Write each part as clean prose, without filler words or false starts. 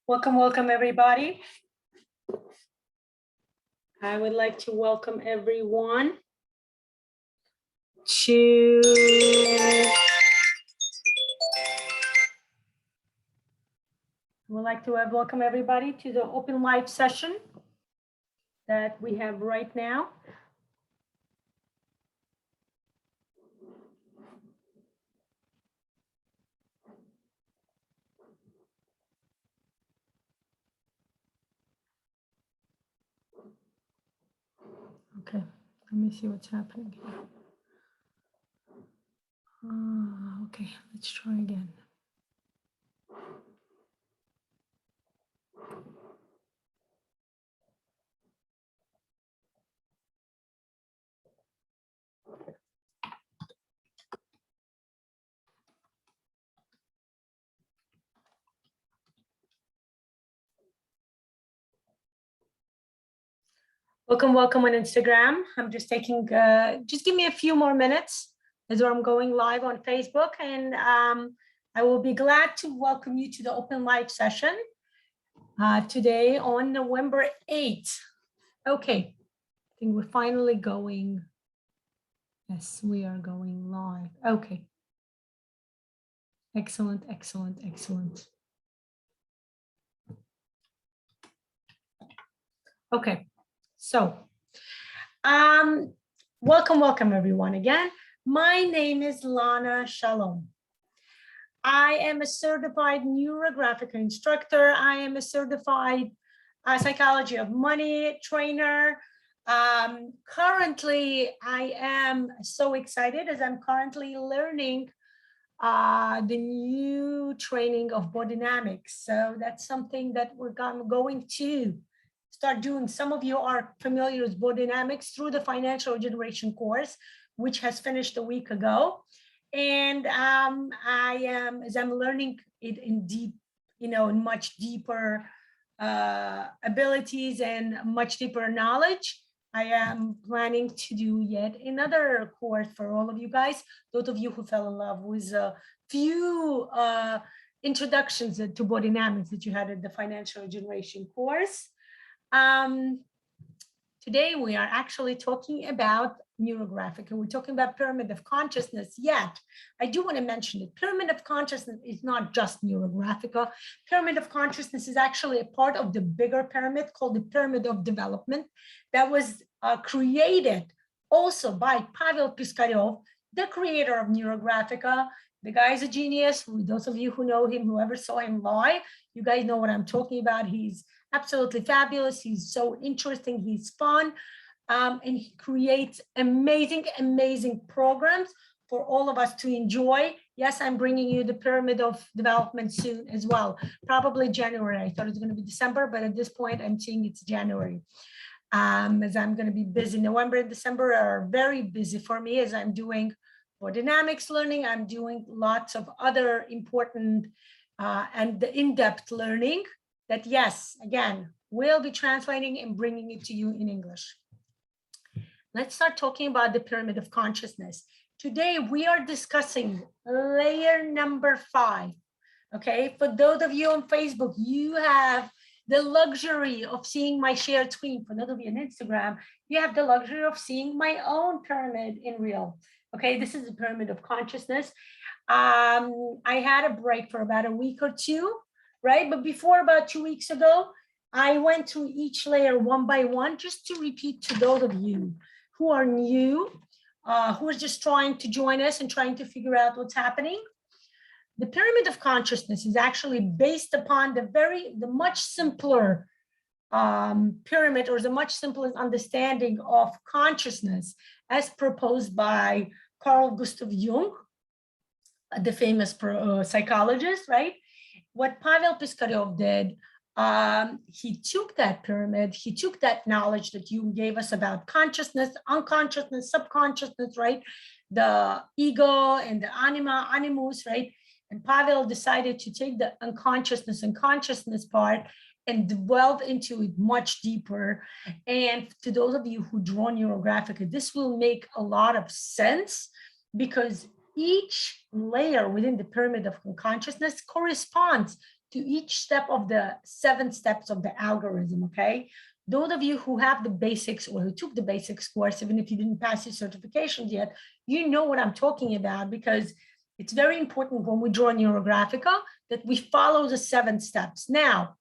Welcome, welcome everybody. I would like to welcome everyone to welcome everybody to the open live session that we have right now. Okay, let me see what's happening here. Okay, let's try again. Welcome, welcome on Instagram. I'm just taking, just give me a few more minutes as I'm going live on Facebook, and I will be glad to welcome you to the open live session today on November 8th. Okay, I think we're finally going. Yes, we are going live. Okay. Excellent, excellent, excellent. Okay. So, welcome, welcome everyone again. My name is Lana. Shalom. I am a certified Neurographic instructor. I am a certified psychology of money trainer. Currently, I am so excited as I'm currently learning the new training of body dynamics. So that's something that I'm going to start doing. Some of you are familiar with body dynamics through the financial generation course, which has finished a week ago. And as I'm learning it in deep, in much deeper abilities and much deeper knowledge, I am planning to do yet another course for all of you guys, those of you who fell in love with a few introductions to body dynamics that you had at the financial generation course. Today we are actually talking about Neurographic, and we're talking about pyramid of consciousness. Yet I do want to mention that pyramid of consciousness is not just Neurographica. Pyramid of consciousness is actually a part of the bigger pyramid called the pyramid of development that was created also by Pavel Piskaryov, the creator of Neurographica. The guy is a genius. Those of you who know him, whoever saw him live, you guys know what I'm talking about. He's absolutely fabulous. He's so interesting. He's fun. And he creates amazing, amazing programs for all of us to enjoy. Yes, I'm bringing you the pyramid of development soon as well. Probably January. I thought it was going to be December, but at this point, I'm seeing it's January. As I'm going to be busy. November and December are very busy for me as I'm doing body dynamics learning. I'm doing lots of other important and the in-depth learning that, yes, again, we'll be translating and bringing it to you in English. Let's start talking about the pyramid of consciousness. Today, we are discussing layer number 5. Okay, for those of you on Facebook, you have the luxury of seeing my shared screen. For those of you on Instagram, you have the luxury of seeing my own pyramid in real. Okay, this is the pyramid of consciousness. I had a break for about a week or two, right? But before, about 2 weeks ago, I went through each layer one by one, just to repeat to those of you who are new, who are just trying to join us and trying to figure out what's happening. The pyramid of consciousness is actually based upon the much simpler pyramid, or the much simpler understanding of consciousness as proposed by Carl Gustav Jung, the famous psychologist, right? What Pavel Piskaryov did, he took that pyramid, he took that knowledge that Jung gave us about consciousness, unconsciousness, subconsciousness, right? The ego and the anima, animus, right? And Pavel decided to take the unconsciousness and consciousness part and delve into it much deeper. And to those of you who draw Neurographica, this will make a lot of sense, because each layer within the pyramid of consciousness corresponds to each step of the 7 steps of the algorithm, okay? Those of you who have the basics or who took the basics course, even if you didn't pass your certifications yet, you know what I'm talking about, because it's very important when we draw Neurographica that we follow the 7 steps. Now,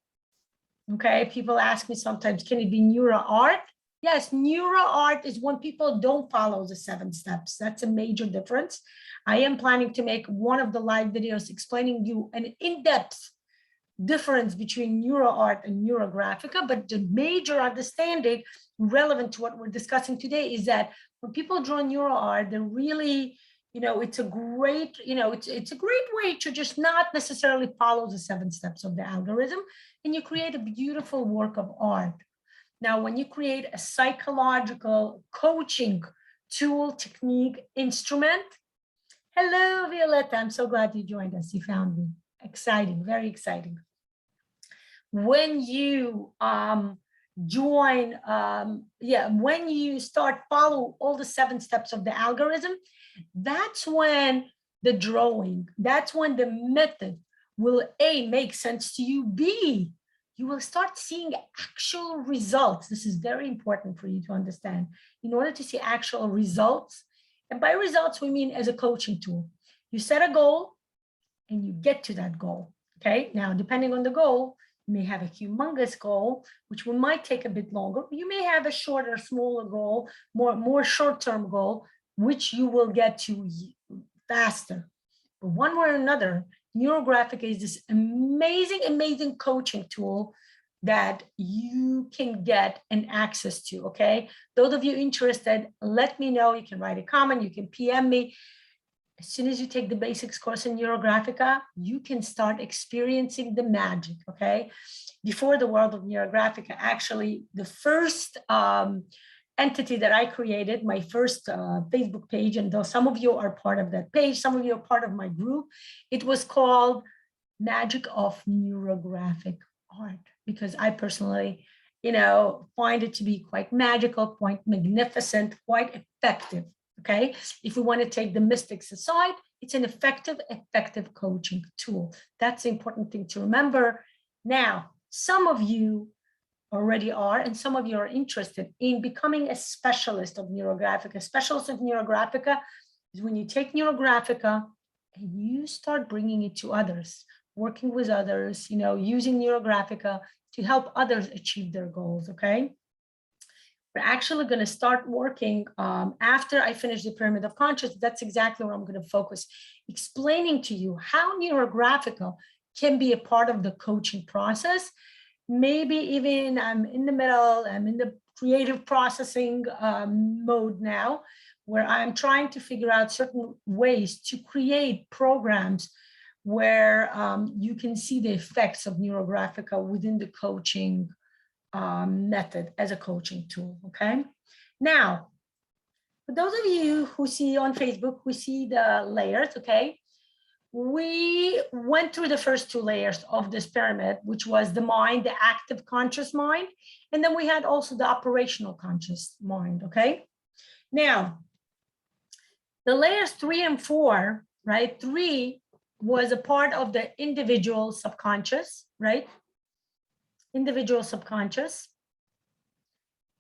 okay, people ask me sometimes, can it be neuro art? Yes, neuro art is when people don't follow the 7 steps. That's a major difference. I am planning to make one of the live videos explaining you an in-depth difference between neuro art and Neurographica, but the major understanding relevant to what we're discussing today is that when people draw neuro art, they're really, it's a great, it's a great way to just not necessarily follow the 7 steps of the algorithm, and you create a beautiful work of art. Now, when you create a psychological coaching tool, technique, instrument, hello, Violetta, I'm so glad you joined us. You found me. Exciting, very exciting. When you when you start follow all the 7 steps of the algorithm, that's when the drawing, that's when the method will A, make sense to you, B, you will start seeing actual results. This is very important for you to understand. In order to see actual results, and by results, we mean as a coaching tool. You set a goal and you get to that goal, okay? Now, depending on the goal, you may have a humongous goal, which might take a bit longer. You may have a shorter, smaller goal, more short-term goal, which you will get to faster. But one way or another, Neurographic is this amazing, amazing coaching tool that you can get an access to, okay? Those of you interested, let me know. You can write a comment, you can PM me. As soon as you take the basics course in Neurographica, you can start experiencing the magic, okay? Before the world of Neurographica, actually, the first entity that I created, my first Facebook page, and though some of you are part of that page, some of you are part of my group, it was called Magic of Neurographic Art, because I personally, find it to be quite magical, quite magnificent, quite effective. Okay, if we want to take the mystics aside, it's an effective coaching tool. That's the important thing to remember. Now, some of you already are, and some of you are interested in becoming a specialist of Neurographica. A specialist of Neurographica is when you take Neurographica and you start bringing it to others, working with others, using Neurographica to help others achieve their goals, okay? We're actually going to start working after I finish the pyramid of consciousness. That's exactly where I'm going to focus, explaining to you how Neurographica can be a part of the coaching process. Maybe even I'm in the middle, I'm in the creative processing mode now, where I'm trying to figure out certain ways to create programs where you can see the effects of Neurographica within the coaching method as a coaching tool, okay? Now, for those of you who see on Facebook, we see the layers, okay? We went through the first 2 layers of this pyramid, which was the mind, the active conscious mind, and then we had also the operational conscious mind, okay? Now, the layers 3 and 4, right? 3 was a part of the individual subconscious, right? Individual subconscious.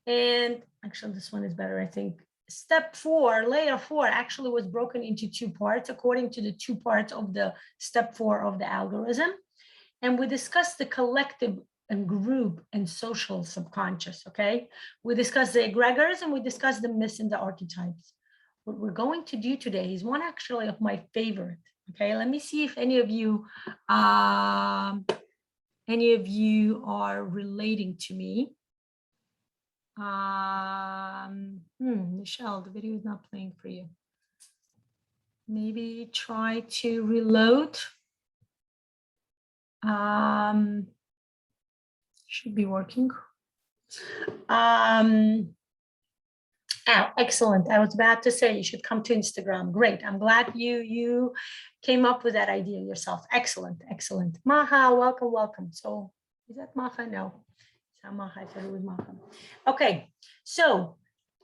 And actually this one is better, I think. Step 4, layer 4 actually was broken into 2 parts according to the 2 parts of the step 4 of the algorithm. And we discussed the collective and group and social subconscious, okay? We discussed the egregors and we discussed the myths and the archetypes. What we're going to do today is one actually of my favorite, okay? Let me see if any of you are relating to me. Michelle, the video is not playing for you. Maybe try to reload. Should be working. Oh, excellent. I was about to say you should come to Instagram. Great. I'm glad you came up with that idea yourself. Excellent, excellent. Maha, welcome, welcome. So is that Maha? No. It's not Maha. I thought it was Maha. Okay. So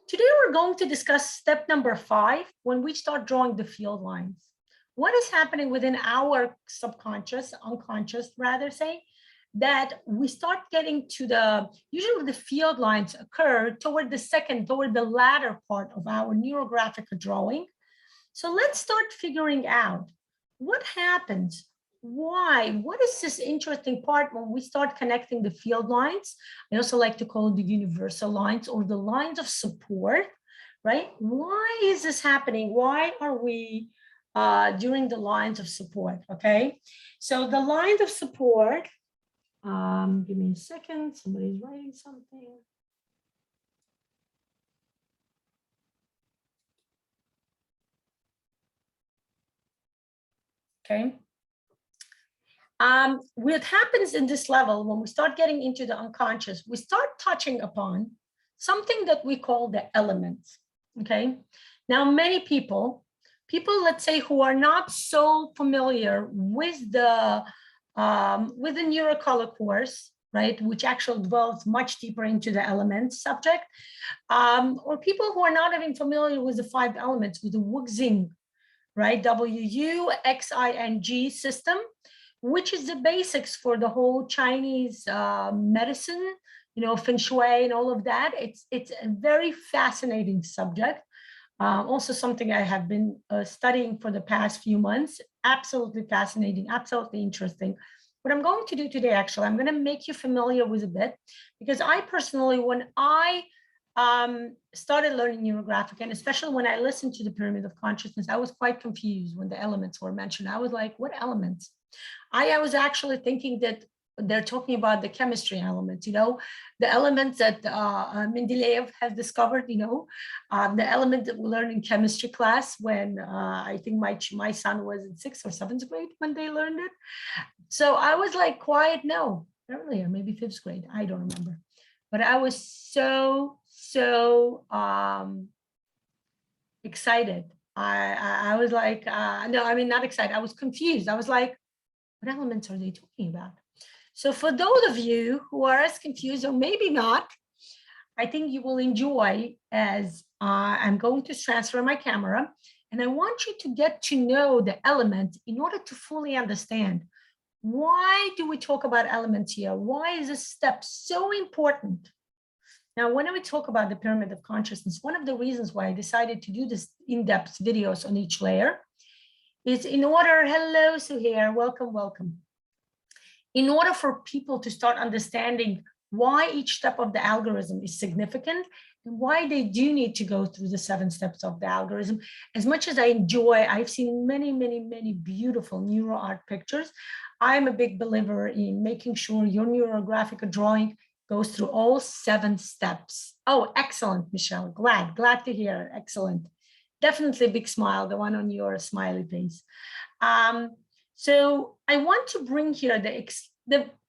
today we're going to discuss step number 5 when we start drawing the field lines. what is happening within our subconscious, unconscious, rather say, that we start getting to usually the field lines occur toward the latter part of our Neurographica drawing. So let's start figuring out what happens. Why? What is this interesting part when we start connecting the field lines? I also like to call it the universal lines or the lines of support, right? Why is this happening? Why are we during the lines of support? Okay, so the lines of support, give me a second, somebody's writing something. Okay. What happens in this level, when we start getting into the unconscious, we start touching upon something that we call the elements, okay? Now, many people, let's say, who are not so familiar with the Neurocolor course, right, which actually delves much deeper into the elements subject, or people who are not even familiar with the 5 elements, with the Wuxing, right, WUXING system, which is the basics for the whole Chinese medicine, you know, feng shui and all of that. It's a very fascinating subject. Also something I have been studying for the past few months. Absolutely fascinating, absolutely interesting. What I'm going to do today, actually, I'm going to make you familiar with a bit, because I personally, when I started learning Neurographic, and especially when I listened to the Pyramid of Consciousness, I was quite confused when the elements were mentioned. I was like, what elements? I was actually thinking that they're talking about the chemistry elements, you know, the elements that Mendeleev has discovered, you know, the element that we learned in chemistry class when I think my son was in 6th or 7th grade when they learned it. So I was like, quiet, no, earlier, maybe 5th grade, I don't remember. But I was so excited. I was like, no, I mean, not excited. I was confused. I was like, what elements are they talking about? So for those of you who are as confused, or maybe not, I think you will enjoy as I'm going to transfer my camera, and I want you to get to know the elements in order to fully understand, why do we talk about elements here? Why is this step so important? Now, when we talk about the Pyramid of Consciousness, one of the reasons why I decided to do this in-depth videos on each layer is in order, hello, Suhair, welcome, welcome. In order for people to start understanding why each step of the algorithm is significant and why they do need to go through the 7 steps of the algorithm. As much as I enjoy, I've seen many beautiful neuro art pictures. I'm a big believer in making sure your Neurographic drawing goes through all 7 steps. Oh, excellent, Michelle. Glad to hear. Excellent. Definitely a big smile, the one on your smiley face. So I want to bring here the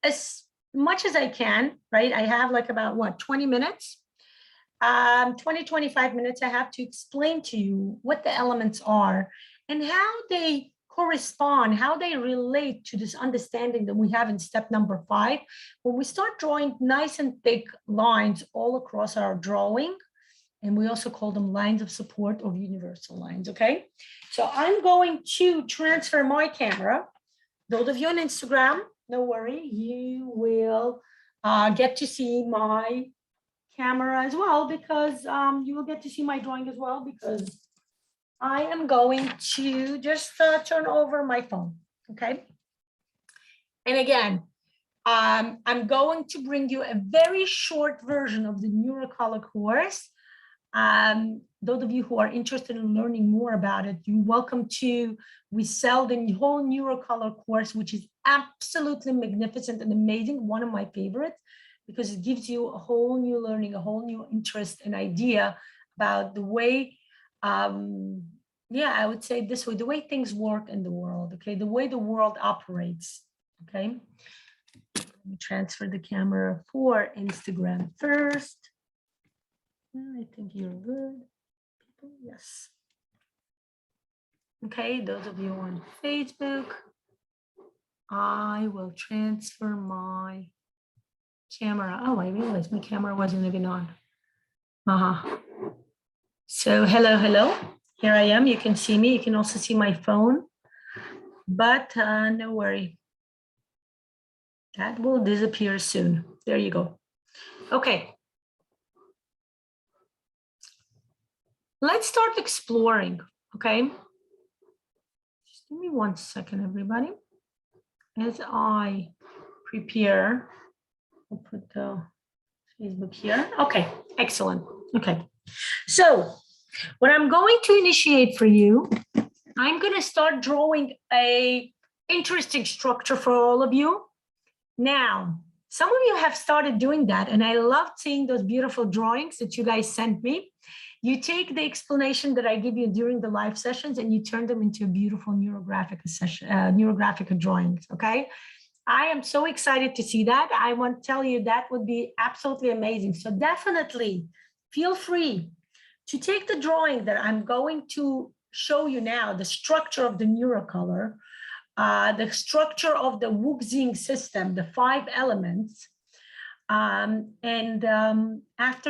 as much as I can, right? I have like about what, 20 minutes, 25 minutes. I have to explain to you what the elements are and how they correspond, how they relate to this understanding that we have in step number 5. When we start drawing nice and thick lines all across our drawing, and we also call them lines of support or universal lines, okay? So I'm going to transfer my camera. Those of you on Instagram, no worry, you will get to see my camera as well, because you will get to see my drawing as well, because I am going to just turn over my phone, okay? And again, I'm going to bring you a very short version of the Neurocolor course. Those of you who are interested in learning more about it, you're welcome to. We sell the whole Neurocolor course, which is absolutely magnificent and amazing, one of my favorites, because it gives you a whole new learning, a whole new interest and idea about the way, yeah, I would say this way, the way things work in the world, okay, the way the world operates, okay. Let me transfer the camera for Instagram first. I think you're good. People, yes. Okay, those of you on Facebook, I will transfer my camera. Oh, I realized my camera wasn't even on. So hello. Here I am. You can see me. You can also see my phone. but no worry. That will disappear soon. There you go. Okay. Let's start exploring, okay? Just give me 1 second, everybody. As I prepare, I'll put the Facebook here. Okay, excellent. Okay, so what I'm going to initiate for you, I'm going to start drawing a interesting structure for all of you. Now, some of you have started doing that, and I loved seeing those beautiful drawings that you guys sent me. You take the explanation that I give you during the live sessions and you turn them into a beautiful Neurographic drawings, okay? I am so excited to see that. I want to tell you that would be absolutely amazing. So definitely feel free to take the drawing that I'm going to show you now, the structure of the neurocolor, the structure of the Wuxing system, the 5 elements, after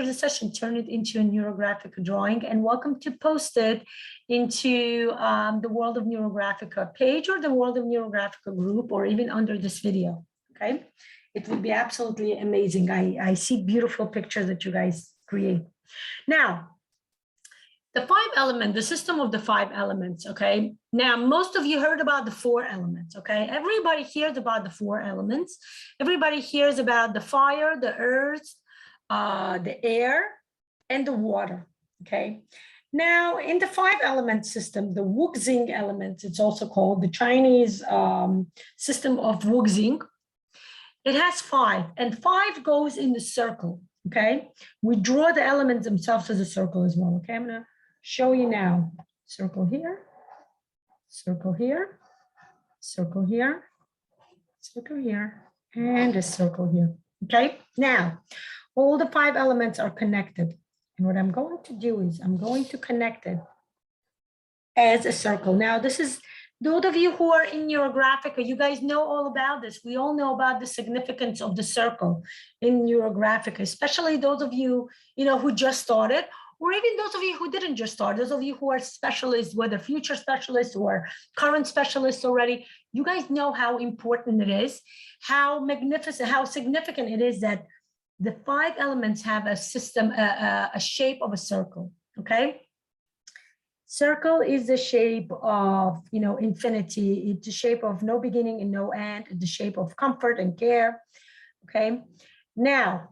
the session, turn it into a Neurographic drawing, and welcome to post it into the World of Neurographica page or the World of Neurographica group, or even under this video, okay? It would be absolutely amazing. I see beautiful pictures that you guys create. Now, the 5 elements, the system of the 5 elements, okay? Now, most of you heard about the 4 elements, okay? Everybody hears about the 4 elements. Everybody hears about the fire, the earth, the air, and the water, okay? Now, in the 5 element system, the Wuxing elements, it's also called the Chinese system of Wuxing. It has 5, and 5 goes in the circle, okay? We draw the elements themselves as a circle as well, okay? I'm gonna show you now. Circle here, circle here, circle here, circle here, and a circle here. Okay, now all the 5 elements are connected. And what I'm going to do is I'm going to connect it as a circle. Now, this is those of you who are in Neurographica, you guys know all about this. We all know about the significance of the circle in Neurographica, especially those of you, who just started, or even those of you who didn't just start, those of you who are specialists, whether future specialists or current specialists already, you guys know how important it is, how magnificent, how significant it is that the 5 elements have a system, a shape of a circle, okay? Circle is the shape of, infinity. It's the shape of no beginning and no end. It's the shape of comfort and care, okay? Now,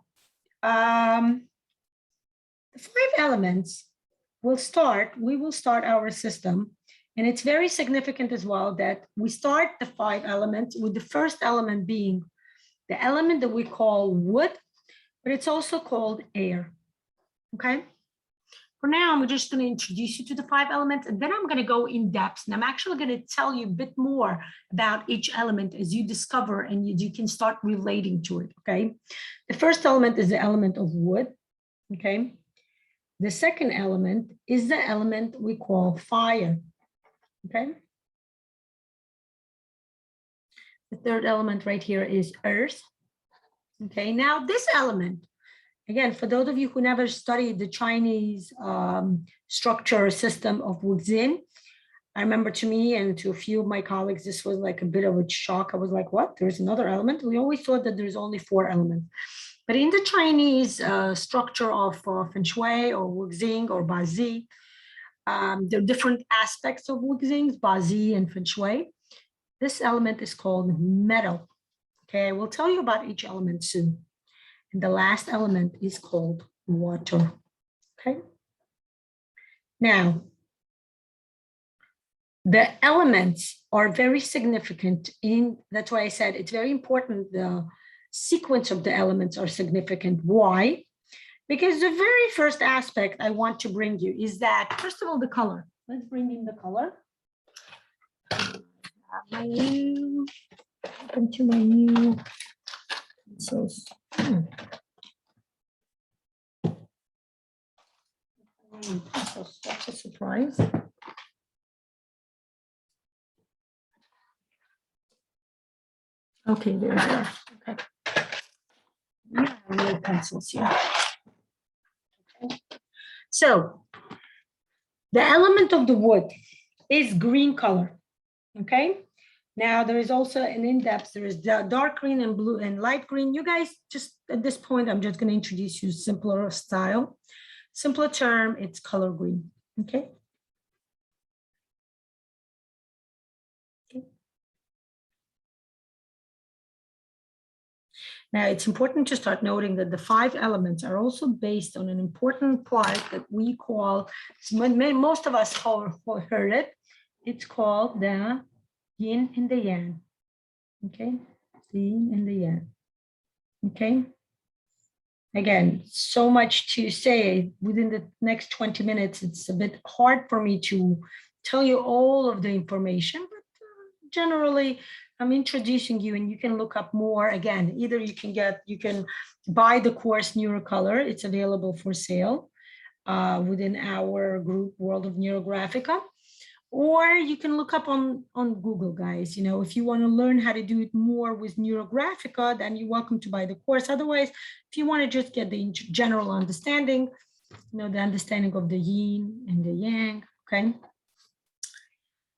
the 5 elements we will start our system. And it's very significant as well that we start the 5 elements with the first element being the element that we call wood, but it's also called air, okay? For now, I'm just going to introduce you to the 5 elements, and then I'm going to go in depth. And I'm actually going to tell you a bit more about each element as you discover and you can start relating to it, okay? The first element is the element of wood, okay? The second element is the element we call fire, okay? The third element right here is earth, okay? Now this element, again, for those of you who never studied the Chinese structure system of Wuxing, I remember to me and to a few of my colleagues, this was like a bit of a shock. I was like, what? There's another element? We always thought that there's only 4 elements. But in the Chinese structure of Feng Shui or Wuxing or Bazi, there are different aspects of Wuxing, Bazi and Feng Shui. This element is called metal. Okay, I will tell you about each element soon. And the last element is called water. Okay. Now, the elements are very significant that's why I said it's very important. The sequence of the elements are significant. Why? Because the very first aspect I want to bring you is that, first of all, the color. Let's bring in the color. Welcome to my new pencils. That's a surprise. Okay, there we are. Okay. Yeah, no pencils here. Okay. So the element of the wood is green color. Okay. Now there is also an in-depth, there is dark green and blue and light green. You guys, just at this point, I'm just going to introduce you simpler style. Simpler term, it's color green, okay? Now, it's important to start noting that the 5 elements are also based on an important part that we call, most of us heard it, it's called the yin and the yang, okay? The yin and the yang, okay? Again, so much to say within the next 20 minutes. It's a bit hard for me to tell you all of the information, but generally, I'm introducing you and you can look up more. Again, either you can buy the course Neurocolor. It's available for sale within our group, World of Neurographica. Or you can look up on Google, guys. You know, if you want to learn how to do it more with Neurographica, then you're welcome to buy the course. Otherwise, if you want to just get the general understanding, you know, the understanding of the yin and the yang, okay?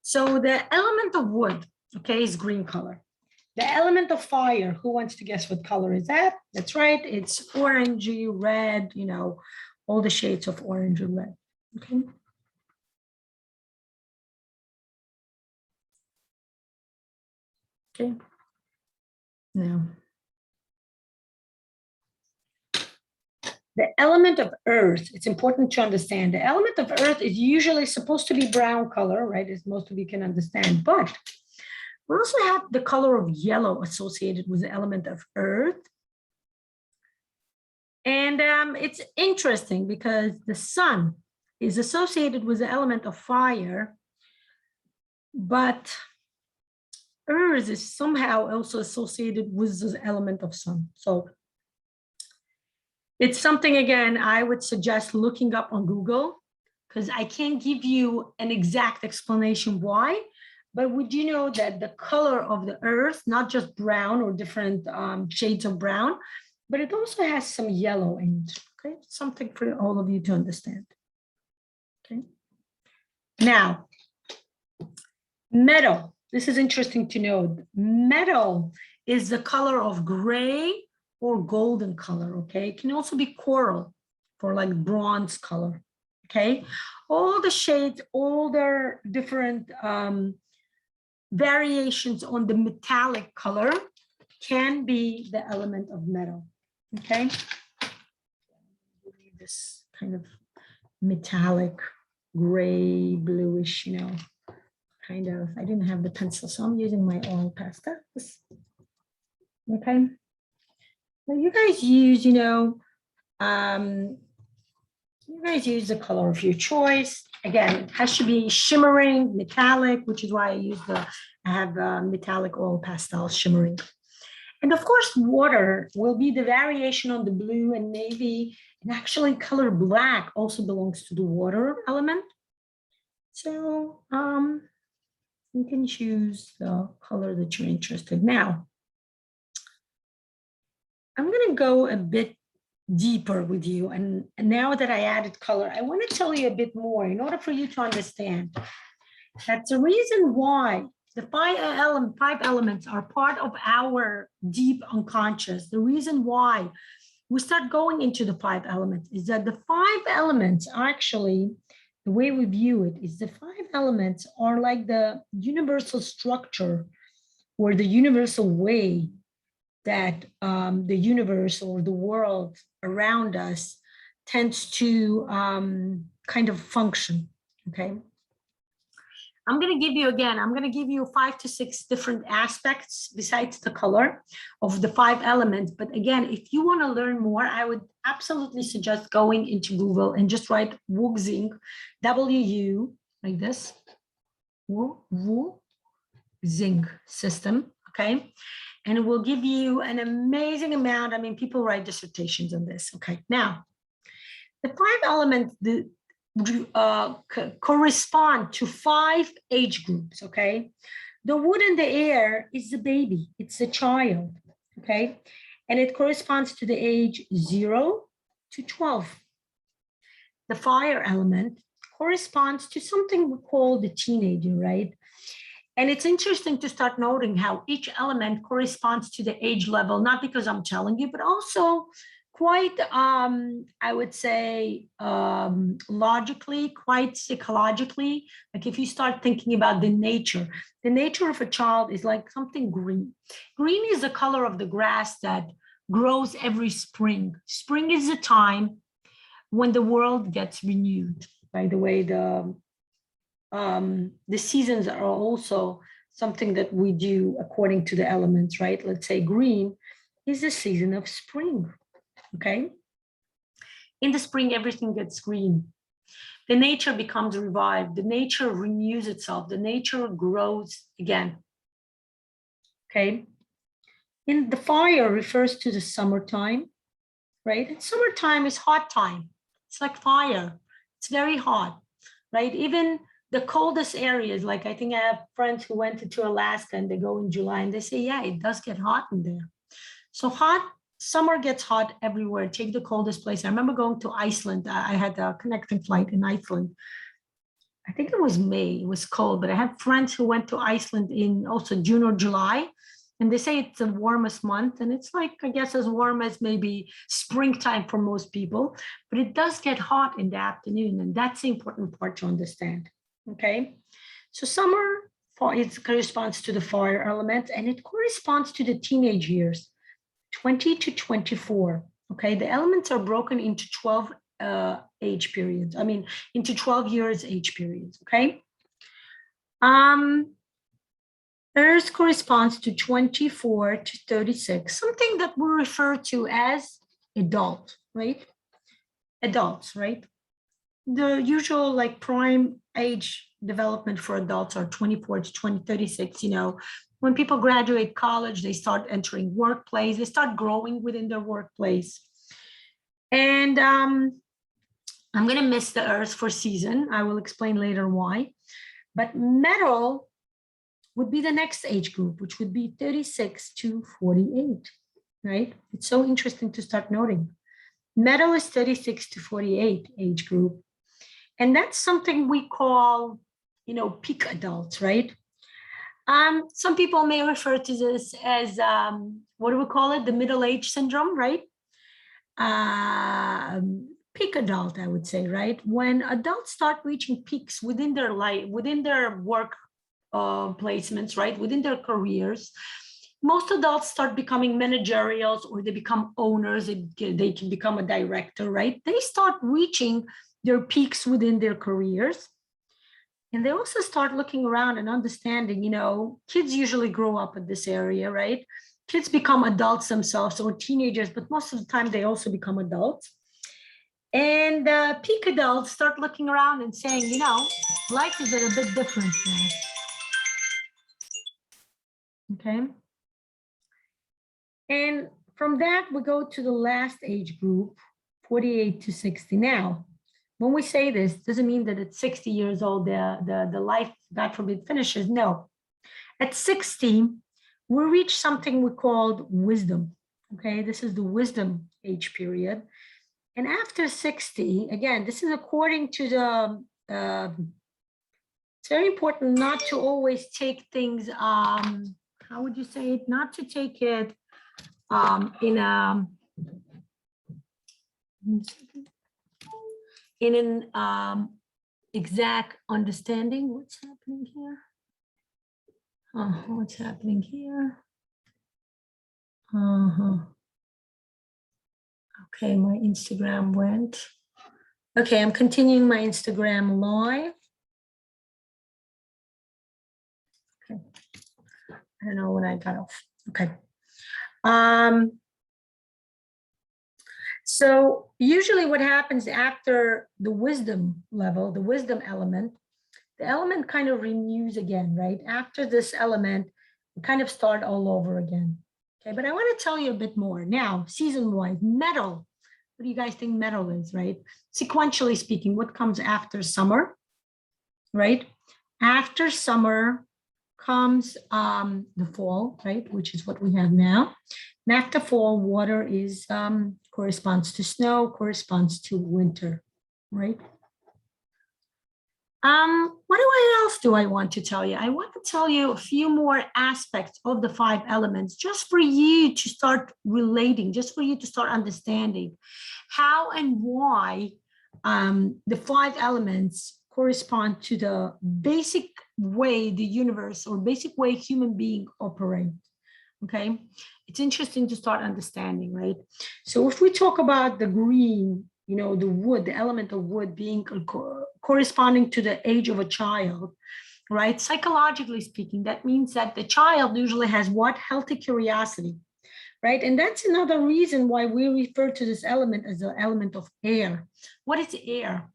So the element of wood, okay, is green color. The element of fire, who wants to guess what color is that? That's right, it's orangey, red, you know, all the shades of orange and red, okay? Okay, now, the element of earth, it's important to understand. The element of earth is usually supposed to be brown color, right, as most of you can understand, but we also have the color of yellow associated with the element of earth. And it's interesting because the sun is associated with the element of fire, but earth is somehow also associated with the element of sun. So it's something, again, I would suggest looking up on Google, because I can't give you an exact explanation why, but would you know that the color of the earth, not just brown or different shades of brown, but it also has some yellow in it, okay? Something for all of you to understand, okay? Now, metal, this is interesting to know. Metal is the color of gray or golden color, okay? It can also be coral for like bronze color, okay? All the shades, all their different variations on the metallic color can be the element of metal, okay? This kind of metallic, gray, bluish, you know, kind of, I didn't have the pencil, so I'm using my oil pastel, okay? Now you guys use, you know, you guys use the color of your choice. Again, it has to be shimmering, metallic, which is why I have metallic oil pastel shimmering. And of course, water will be the variation on the blue and navy, and actually color black also belongs to the water element. So you can choose the color that you're interested in. Now, I'm going to go a bit deeper with you. And now that I added color, I want to tell you a bit more in order for you to understand. That's the reason why the five elements are part of our deep unconscious. The reason why we start going into the 5 elements is that the 5 elements actually, the way we view it is the 5 elements are like the universal structure or the universal way that the universe or the world around us tends to kind of function, okay? I'm going to give you, again, I'm going to give you 5 to 6 different aspects besides the color of the 5 elements. But again, if you want to learn more, I would absolutely suggest going into Google and just write Wuxing, W-U, like this, Wuxing system, okay? And it will give you an amazing amount. I mean, people write dissertations on this, okay? Now, the 5 elements, correspond to 5 age groups, okay? The wood in the air is the baby, it's a child, okay? And it corresponds to the age 0 to 12. The fire element corresponds to something we call the teenager, right? And it's interesting to start noting how each element corresponds to the age level, not because I'm telling you, but also quite, I would say, logically, quite psychologically. Like if you start thinking about the nature of a child is like something green. Green is the color of the grass that grows every spring. Spring is the time when the world gets renewed. By the way, the seasons are also something that we do according to the elements, right? Let's say green is the season of spring, okay? In the spring, everything gets green. The nature becomes revived. The nature renews itself. The nature grows again, okay? In the fire refers to the summertime, right? And summertime is hot time. It's like fire. It's very hot, right? Even the coldest areas, like I think I have friends who went to Alaska and they go in July and they say, yeah, it does get hot in there. So summer gets hot everywhere. Take the coldest place. I remember going to Iceland. I had a connecting flight in Iceland. I think it was May. It was cold, but I have friends who went to Iceland in also June or July. And they say it's the warmest month. And it's like, I guess, as warm as maybe springtime for most people. But it does get hot in the afternoon. And that's the important part to understand. Okay, so summer it corresponds to the fire element and it corresponds to the teenage years, 20 to 24. Okay, the elements are broken into 12 age periods. I mean, into 12 years age periods. Okay, Earth corresponds to 24 to 36, something that we refer to as adult, right? Adults, right? The usual like prime age development for adults are 24 to 36. You know, when people graduate college, they start entering workplace, they start growing within their workplace. And I'm going to miss the earth for season. I will explain later why. But metal would be the next age group, which would be 36 to 48, right? It's so interesting to start noting. Metal is 36 to 48 age group. And that's something we call, you know, peak adults, right? Some people may refer to this as, what do we call it? The middle age syndrome, right? Peak adult, I would say, right? When adults start reaching peaks within their life, within their work placements, right? Within their careers, most adults start becoming managerials or they become owners. They can become a director, right? They start reaching their peaks within their careers. And they also start looking around and understanding, you know, kids usually grow up in this area, right? Kids become adults themselves or teenagers, but most of the time they also become adults. And peak adults start looking around and saying, you know, life is a bit different now. Okay. And from that, we go to the last age group, 48 to 60. Now, when we say this, doesn't mean that at 60 years old, the life, God forbid, finishes. No. At 60, we reach something we called wisdom. Okay, this is the wisdom age period. And after 60, again, this is according to the, it's very important not to always take things, how would you say it? Not to take it in an exact understanding. What's happening here? What's happening here? Okay, my Instagram went. Okay, I'm continuing my Instagram live. Okay, I don't know when I got off. Okay. So usually what happens after the wisdom level, the wisdom element, the element kind of renews again, right? After this element, we kind of start all over again. Okay, but I want to tell you a bit more. Now, season-wise, metal. What do you guys think metal is, right? Sequentially speaking, what comes after summer, right? After summer comes the fall, right? Which is what we have now. And after fall, water is corresponds to snow, corresponds to winter, right? Else do I want to tell you? I want to tell you a few more aspects of the 5 elements, just for you to start relating, just for you to start understanding how and why the 5 elements correspond to the basic way the universe or basic way human beings operate. Okay, it's interesting to start understanding, right? So if we talk about the green, the wood, the element of wood being corresponding to the age of a child, right? Psychologically speaking, that means that the child usually has what? Healthy curiosity, right? And that's another reason why we refer to this element as the element of air. What is air?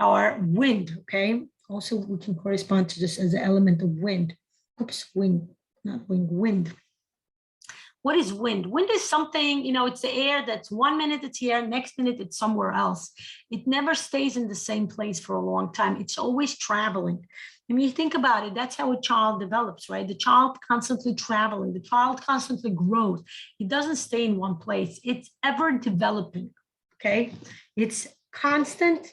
Or wind, okay? Also, we can correspond to this as the element of wind. Oops, wind, not wind, wind. What is wind? Wind is something, it's the air that's 1 minute it's here, next minute it's somewhere else. It never stays in the same place for a long time. It's always traveling. When you think about it, that's how a child develops, right? The child constantly traveling, the child constantly grows. It doesn't stay in one place. It's ever developing, okay? It's constant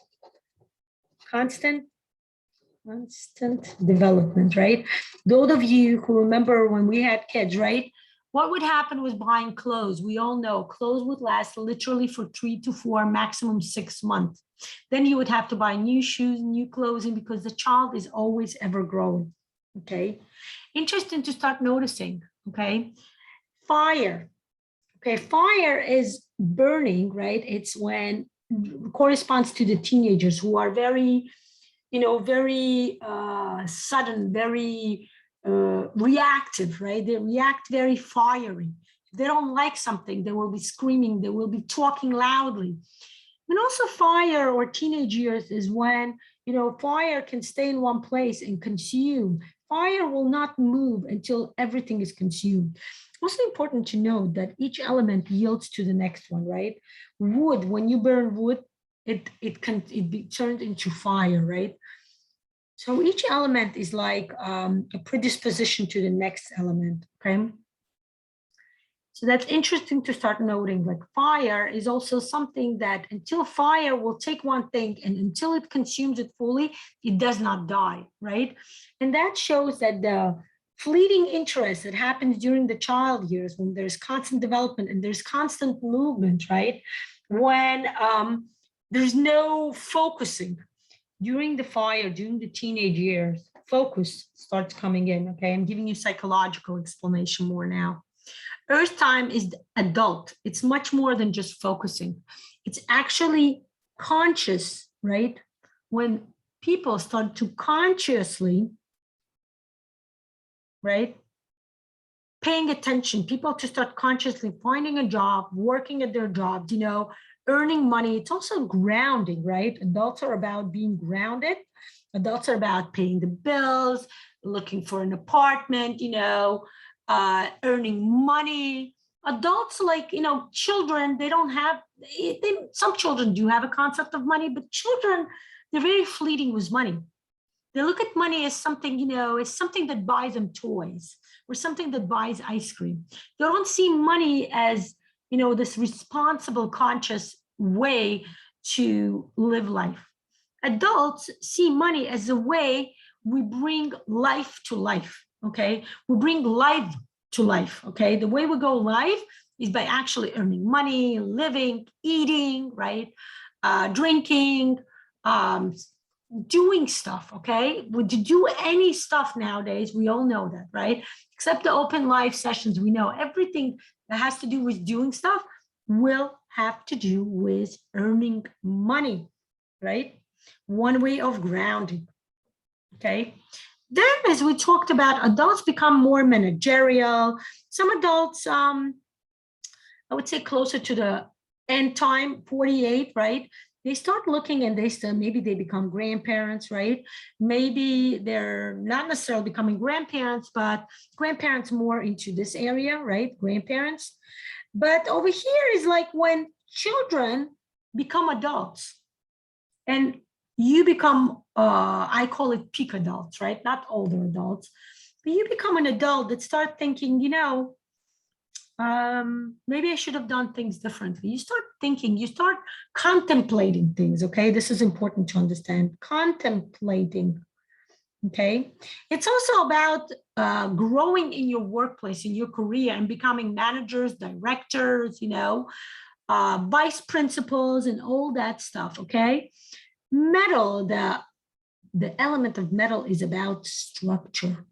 development, right? Those of you who remember when we had kids, right? What would happen was buying clothes. We all know clothes would last literally for 3 to 4, maximum 6 months. Then you would have to buy new shoes, new clothing, because the child is always ever growing, okay? Interesting to start noticing, okay? Fire, okay? Fire is burning, right? It's when corresponds to the teenagers who are very, very sudden, very reactive, right? They react very fiery. If they don't like something, they will be screaming, they will be talking loudly. And also fire or teenage years is when, fire can stay in one place and consume. Fire will not move until everything is consumed. Also important to note that each element yields to the next one, right? Wood, when you burn wood, it be turned into fire, right? So each element is like a predisposition to the next element, okay? So that's interesting to start noting, like fire is also something that until fire will take one thing and until it consumes it fully, it does not die, right? And that shows that the fleeting interest that happens during the child years when there's constant development and there's constant movement, right? When there's no focusing, during the fire, during the teenage years, focus starts coming in, okay? I'm giving you psychological explanation more now. Earth time is adult. It's much more than just focusing. It's actually conscious, right? When people start to consciously, right? Paying attention, people to start consciously finding a job, working at their jobs, earning money. It's also grounding, right? Adults are about being grounded. Adults are about paying the bills, looking for an apartment, earning money. Adults, like, children, they don't have, some children do have a concept of money, but children, they're very fleeting with money. They look at money as something, as something that buys them toys or something that buys ice cream. They don't see money as, this responsible, conscious way to live life. Adults see money as a way we bring life to life, okay? We bring life to life, okay? The way we go life is by actually earning money, living, eating, right? Drinking, doing stuff, okay? To do any stuff nowadays, we all know that, right? Except the open live sessions, we know everything that has to do with doing stuff will have to do with earning money, right? One way of grounding, okay? Then, as we talked about, adults become more managerial. Some adults, I would say closer to the end time, 48, right? They start looking and maybe they become grandparents, right? Maybe they're not necessarily becoming grandparents, but grandparents more into this area, right? Grandparents. But over here is like when children become adults and you become, I call it peak adults, right? Not older adults, but you become an adult that start thinking, maybe I should have done things differently. You start thinking, you start contemplating things, okay? This is important to understand. Contemplating, okay? It's also about growing in your workplace, in your career, and becoming managers, directors, vice principals, and all that stuff, okay? Metal, the element of metal is about structure.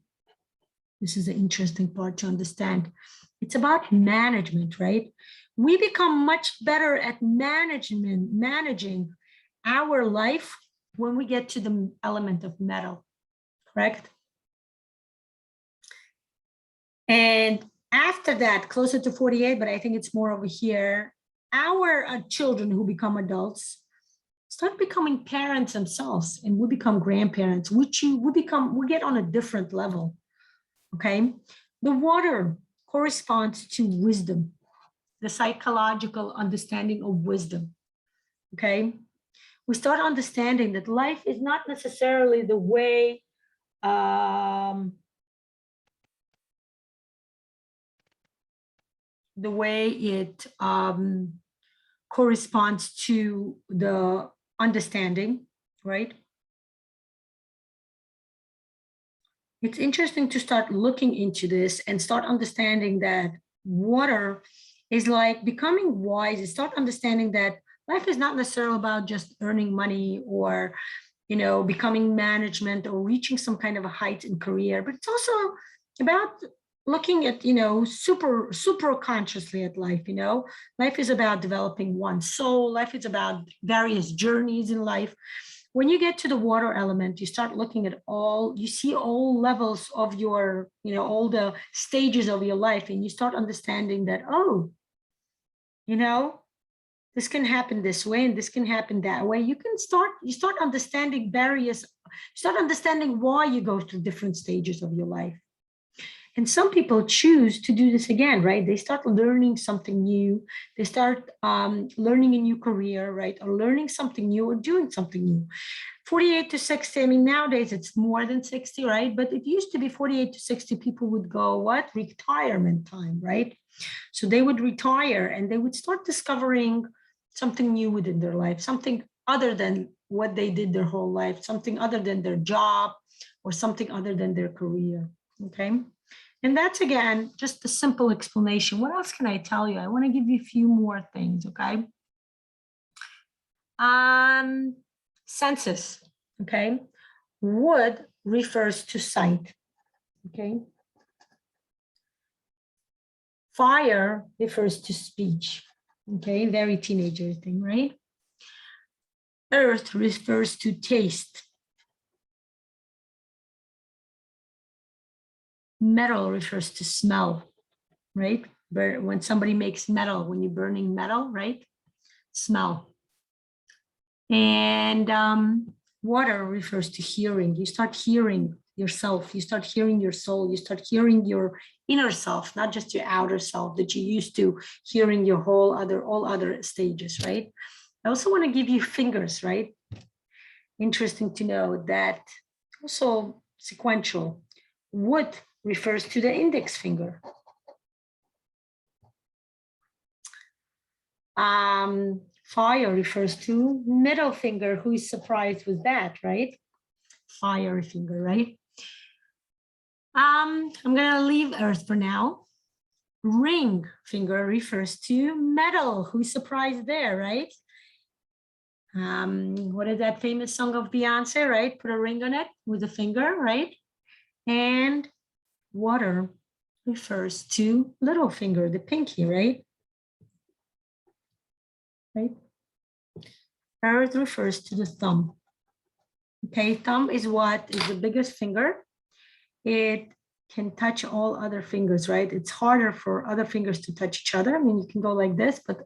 This is an interesting part to understand. It's about management, right? We become much better at managing our life when we get to the element of metal, correct? And after that, closer to 48, but I think it's more over here, our children who become adults start becoming parents themselves, and we become grandparents, we get on a different level, okay? The water corresponds to wisdom, the psychological understanding of wisdom, okay? We start understanding that life is not necessarily the way it corresponds to the understanding, right? It's interesting to start looking into this and start understanding that water is like becoming wise and start understanding that life is not necessarily about just earning money or, becoming management or reaching some kind of a height in career, but it's also about looking at, super consciously at life, life is about developing one's soul. Life is about various journeys in life. When you get to the water element, you start looking at you see all levels of your, all the stages of your life, and you start understanding that, this can happen this way and this can happen that way. You start understanding start understanding why you go through different stages of your life. And some people choose to do this again, right? They start learning something new. They start learning a new career, right? Or learning something new or doing something new. 48 to 60, I mean, nowadays it's more than 60, right? But it used to be 48 to 60, people would go, what? Retirement time, right? So they would retire and they would start discovering something new within their life, something other than what they did their whole life, something other than their job or something other than their career, okay? And that's, again, just a simple explanation. What else can I tell you? I want to give you a few more things, okay? Census, okay? Wood refers to sight, okay? Fire refers to speech, okay? Very teenager thing, right? Earth refers to taste. Metal refers to smell, right? When somebody makes metal, when you're burning metal, right? Smell. And water refers to hearing. You start hearing yourself. You start hearing your soul. You start hearing your inner self, not just your outer self that you used to hearing your all other stages, right? I also want to give you fingers, right? Interesting to know that also sequential. Wood refers to the index finger. Fire refers to middle finger. Who is surprised with that, right? Fire finger, right? I'm gonna leave Earth for now. Ring finger refers to metal. Who's surprised there, right? What is that famous song of Beyonce, right? Put a ring on it with a finger, right? And water refers to little finger, the pinky, right? Right? Earth refers to the thumb. Okay, thumb is what is the biggest finger. It can touch all other fingers, right? It's harder for other fingers to touch each other. I mean, you can go like this, but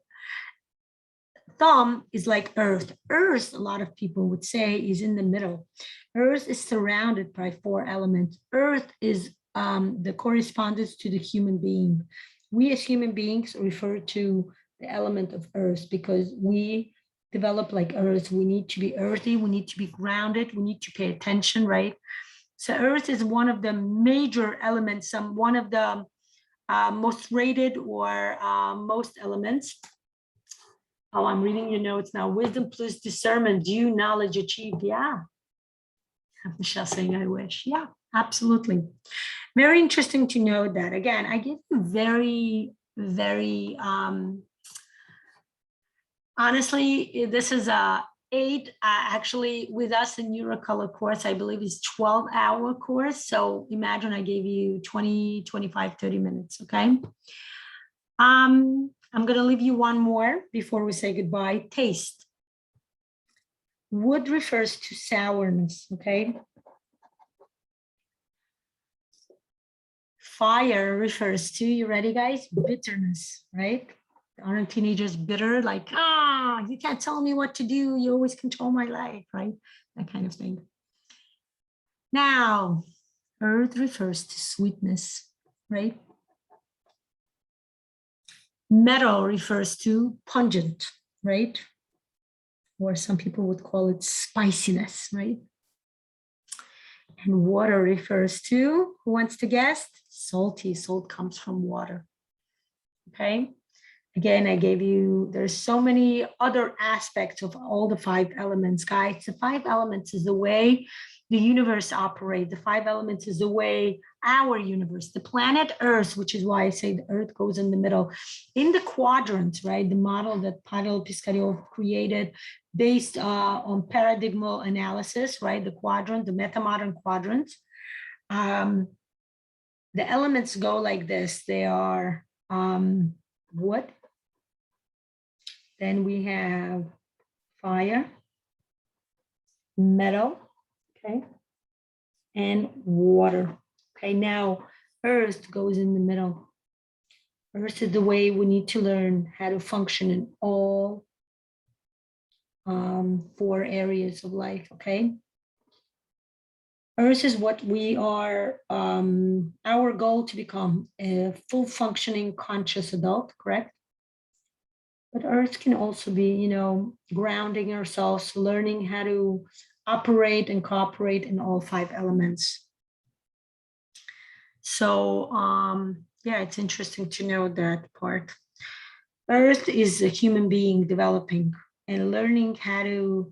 thumb is like earth. Earth, a lot of people would say, is in the middle. Earth is surrounded by 4 elements. Earth is the correspondence to the human being. We as human beings refer to the element of earth because we develop like earth. We need to be earthy. We need to be grounded. We need to pay attention, right? So earth is one of the major elements, one of the most rated or most elements. Oh, I'm reading your notes now. Wisdom plus discernment, due knowledge achieved. Yeah. Michelle saying, I wish. Yeah, absolutely. Very interesting to know that. Again, I give you very, honestly, this is a 8, actually with us in Neurocolor course, I believe is 12-hour course. So imagine I gave you 20, 25, 30 minutes, okay? I'm going to leave you one more before we say goodbye. Taste. Wood refers to sourness, okay? Fire refers to, you ready guys? Bitterness, right? Aren't teenagers bitter? Like, you can't tell me what to do. You always control my life, right? That kind of thing. Now, earth refers to sweetness, right? Metal refers to pungent, right? Or some people would call it spiciness, right? And water refers to, who wants to guess? Salty. Salt comes from water. Okay. Again, I gave you, there's so many other aspects of all the 5 elements, guys. The 5 elements is the way the universe operates. The 5 elements is the way our universe, the planet Earth, which is why I say the Earth goes in the middle. In the quadrants, right? The model that Pavel Piskaryov created based on paradigmal analysis, right? The quadrant, the meta-modern quadrants. The elements go like this. They are wood. Then we have fire, metal, okay, and water. Okay, now earth goes in the middle. Earth is the way we need to learn how to function in all 4 areas of life, okay? Earth is what we are, our goal to become a full functioning conscious adult, correct? But earth can also be, grounding ourselves, learning how to operate and cooperate in all 5 elements. So, yeah, it's interesting to know that part. Earth is a human being developing and learning how to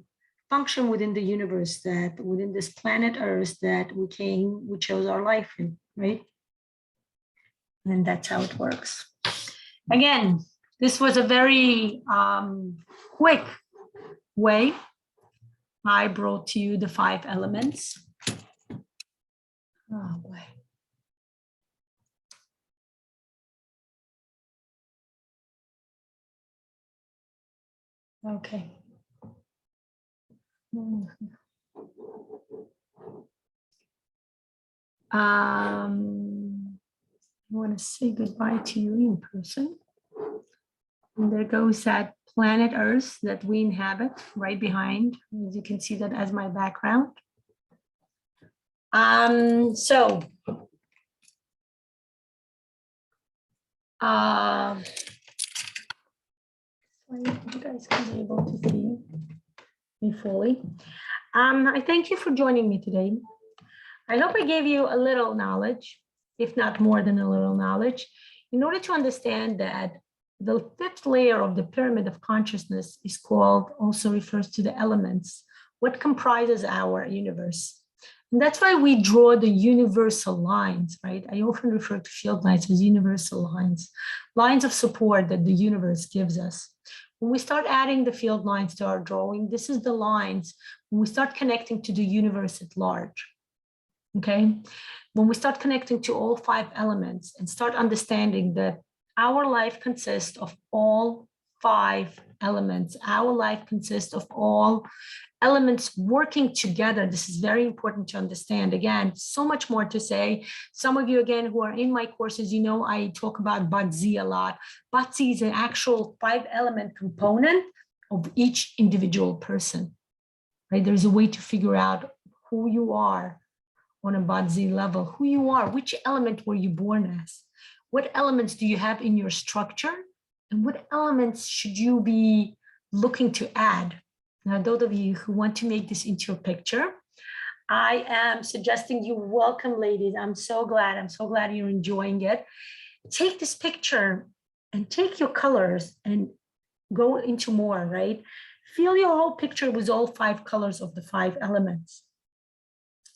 function within the universe, that within this planet Earth that we chose our life in, right? And that's how it works. Again, this was a very quick way. I brought to you the 5 elements. Oh boy. Okay. I want to say goodbye to you in person. And there goes that planet Earth that we inhabit right behind. As you can see that as my background. So you guys can be able to see me fully. I thank you for joining me today. I hope I gave you a little knowledge, if not more than a little knowledge, in order to understand that the 5th layer of the pyramid of consciousness is called, also refers to the elements, what comprises our universe. And that's why we draw the universal lines, right? I often refer to field lines as universal lines, lines of support that the universe gives us. When we start adding the field lines to our drawing, this is the lines when we start connecting to the universe at large. Okay, when we start connecting to all 5 elements and start understanding that our life consists of all 5 elements, our life consists of all elements working together. This is very important to understand. Again, so much more to say. Some of you, again, who are in my courses, I talk about Batzi a lot. Batzi is an actual 5-element component of each individual person, right? There's a way to figure out who you are on a Batzi level, who you are, which element were you born as? What elements do you have in your structure? And what elements should you be looking to add? Now, those of you who want to make this into a picture, I am suggesting you welcome, ladies. I'm so glad you're enjoying it. take this picture and take your colors and go into more, right? Fill your whole picture with all 5 colors of the 5 elements.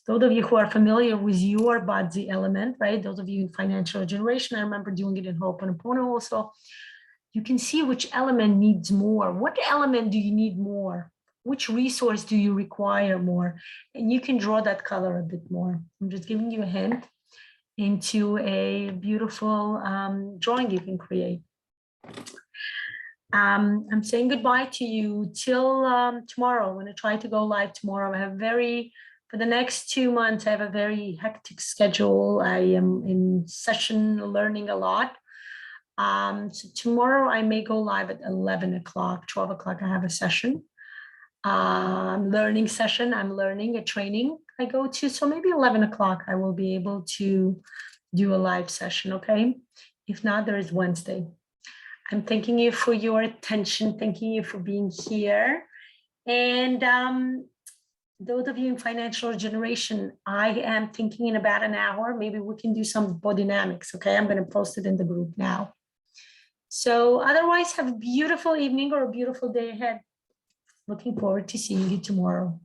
Those of you who are familiar with your body element, right? Those of you in financial generation, I remember doing it in Ho'oponopono also. You can see which element needs more. What element do you need more? Which resource do you require more? And you can draw that color a bit more. I'm just giving you a hint into a beautiful drawing you can create. I'm saying goodbye to you till tomorrow. I'm going to try to go live tomorrow. I have for the next 2 months, I have a very hectic schedule. I am in session learning a lot. So tomorrow I may go live at 11 o'clock, 12 o'clock, I have a session. Learning session, I'm learning a training I go to. So maybe 11 o'clock, I will be able to do a live session, okay? If not, there is Wednesday. I'm thanking you for your attention, thanking you for being here. And those of you in financial generation, I am thinking in about an hour, maybe we can do some bodydynamics, okay? I'm gonna post it in the group now. So otherwise, have a beautiful evening or a beautiful day ahead. Looking forward to seeing you tomorrow.